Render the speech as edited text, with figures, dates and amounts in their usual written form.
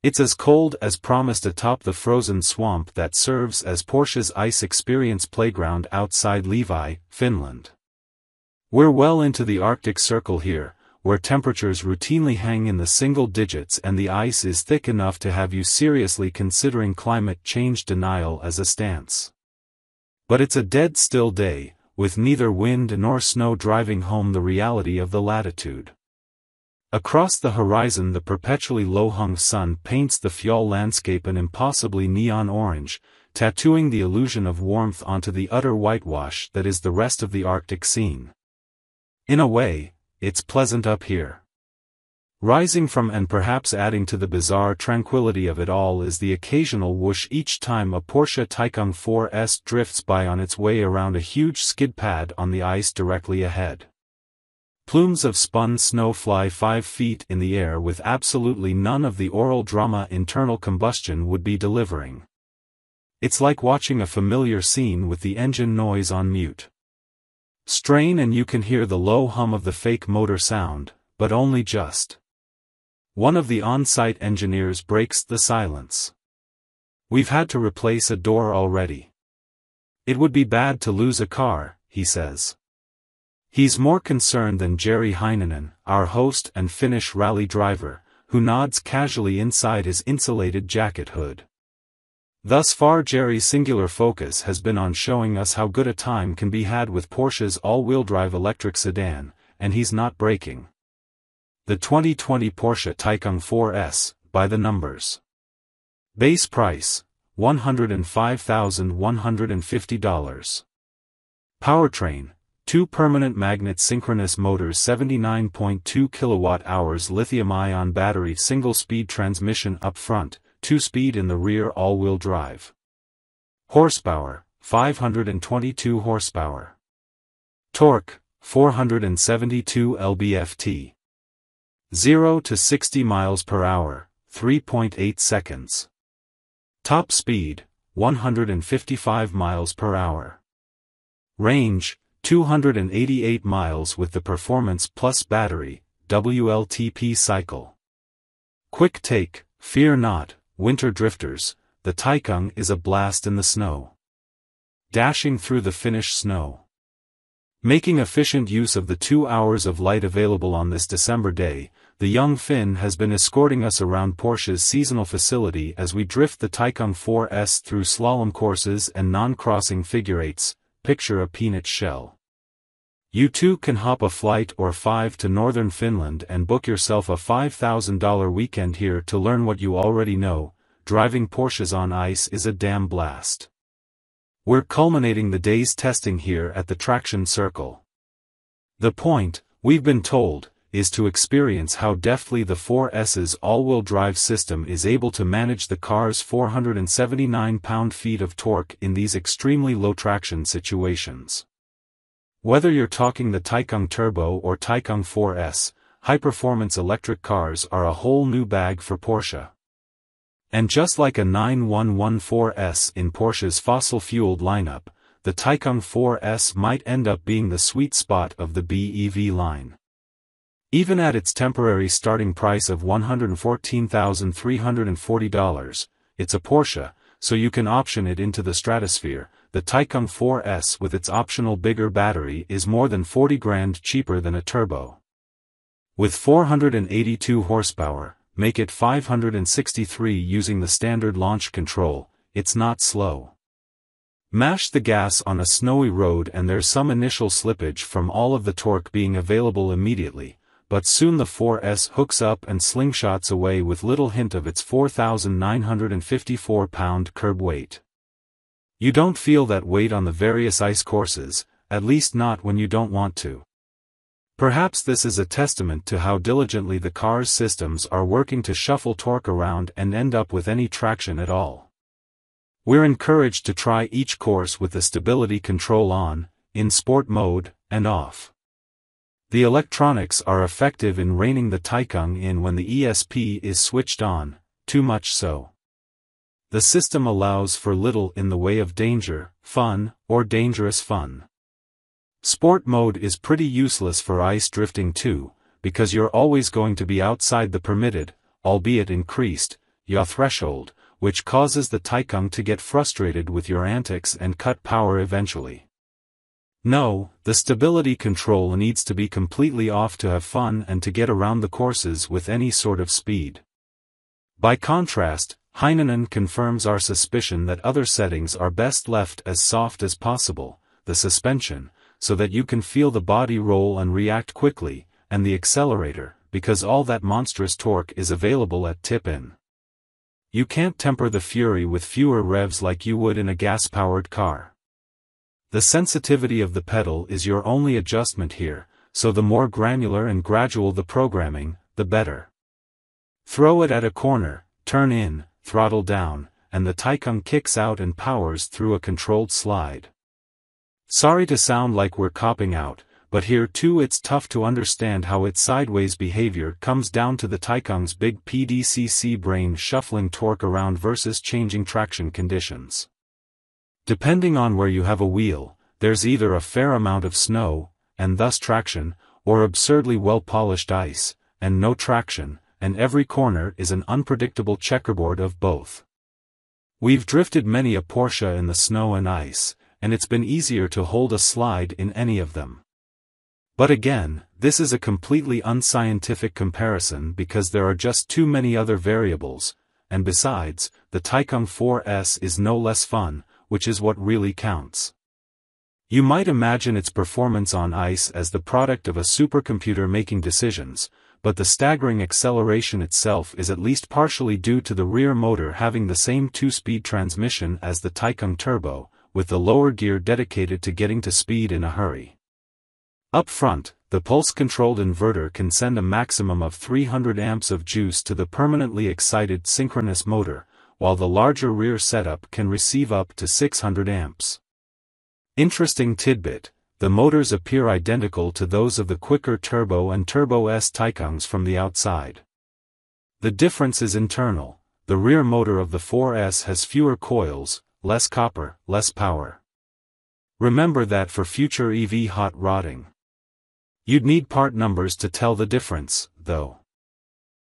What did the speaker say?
It's as cold as promised atop the frozen swamp that serves as Porsche's ice experience playground outside Levi, Finland. We're well into the Arctic Circle here, where temperatures routinely hang in the single digits and the ice is thick enough to have you seriously considering climate change denial as a stance. But it's a dead still day, with neither wind nor snow driving home the reality of the latitude. Across the horizon the perpetually low-hung sun paints the fjall landscape an impossibly neon orange, tattooing the illusion of warmth onto the utter whitewash that is the rest of the Arctic scene. In a way, it's pleasant up here. Rising from and perhaps adding to the bizarre tranquility of it all is the occasional whoosh each time a Porsche Taycan 4S drifts by on its way around a huge skid pad on the ice directly ahead. Plumes of spun snow fly 5 feet in the air with absolutely none of the oral drama internal combustion would be delivering. It's like watching a familiar scene with the engine noise on mute. Strain and you can hear the low hum of the fake motor sound, but only just. One of the on-site engineers breaks the silence. "We've had to replace a door already. It would be bad to lose a car," he says. He's more concerned than Jerry Heinonen, our host and Finnish rally driver, who nods casually inside his insulated jacket hood. Thus far Jerry's singular focus has been on showing us how good a time can be had with Porsche's all-wheel drive electric sedan, and he's not breaking. The 2020 Porsche Taycan 4S, by the numbers. Base price, $105,150. Powertrain, 2 permanent magnet synchronous motors, 79.2 kWh lithium-ion battery, single-speed transmission up front, 2-speed in the rear, all-wheel drive. Horsepower, 522 horsepower. Torque, 472 lb-ft. 0 to 60 miles per hour, 3.8 seconds. Top speed, 155 miles per hour. Range, 288 miles with the Performance Plus battery, WLTP cycle. Quick take, fear not, winter drifters, the Taycan is a blast in the snow. Dashing through the Finnish snow. Making efficient use of the 2 hours of light available on this December day, the young Finn has been escorting us around Porsche's seasonal facility as we drift the Taycan 4S through slalom courses and non-crossing figure eights. Picture a peanut shell. You too can hop a flight or 5 to northern Finland and book yourself a $5,000 weekend here to learn what you already know: driving Porsches on ice is a damn blast. We're culminating the day's testing here at the Traction Circle. The point, we've been told, is to experience how deftly the 4S's all-wheel drive system is able to manage the car's 479 pound-feet of torque in these extremely low traction situations. Whether you're talking the Taycan Turbo or Taycan 4S, high-performance electric cars are a whole new bag for Porsche. And just like a 911 4S in Porsche's fossil-fueled lineup, the Taycan 4S might end up being the sweet spot of the BEV line. Even at its temporary starting price of $114,340, it's a Porsche, so you can option it into the stratosphere. The Taycan 4S with its optional bigger battery is more than 40 grand cheaper than a turbo. With 482 horsepower, make it 563 using the standard launch control, it's not slow. Mash the gas on a snowy road and there's some initial slippage from all of the torque being available immediately, but soon the 4S hooks up and slingshots away with little hint of its 4,954 pound curb weight. You don't feel that weight on the various ice courses, at least not when you don't want to. Perhaps this is a testament to how diligently the car's systems are working to shuffle torque around and end up with any traction at all. We're encouraged to try each course with the stability control on, in sport mode, and off. The electronics are effective in reining the Taycan in when the ESP is switched on, too much so. The system allows for little in the way of danger, fun, or dangerous fun. Sport mode is pretty useless for ice drifting too, because you're always going to be outside the permitted, albeit increased, yaw threshold, which causes the Taycan to get frustrated with your antics and cut power eventually. No, the stability control needs to be completely off to have fun and to get around the courses with any sort of speed. By contrast, Heinonen confirms our suspicion that other settings are best left as soft as possible, the suspension, so that you can feel the body roll and react quickly, and the accelerator, because all that monstrous torque is available at tip-in. You can't temper the fury with fewer revs like you would in a gas-powered car. The sensitivity of the pedal is your only adjustment here, so the more granular and gradual the programming, the better. Throw it at a corner, turn in, throttle down, and the Taycan kicks out and powers through a controlled slide. Sorry to sound like we're copping out, but here too it's tough to understand how its sideways behavior comes down to the Taycan's big PDCC brain shuffling torque around versus changing traction conditions. Depending on where you have a wheel, there's either a fair amount of snow, and thus traction, or absurdly well-polished ice, and no traction, and every corner is an unpredictable checkerboard of both. We've drifted many a Porsche in the snow and ice, and it's been easier to hold a slide in any of them. But again, this is a completely unscientific comparison because there are just too many other variables, and besides, the Taycan 4S is no less fun, which is what really counts. You might imagine its performance on ice as the product of a supercomputer making decisions, but the staggering acceleration itself is at least partially due to the rear motor having the same 2-speed transmission as the Taycan Turbo, with the lower gear dedicated to getting to speed in a hurry. Up front, the pulse-controlled inverter can send a maximum of 300 amps of juice to the permanently excited synchronous motor, while the larger rear setup can receive up to 600 amps. Interesting tidbit, the motors appear identical to those of the quicker Turbo and Turbo S Taycans from the outside. The difference is internal. The rear motor of the 4S has fewer coils, less copper, less power. Remember that for future EV hot rodding. You'd need part numbers to tell the difference, though.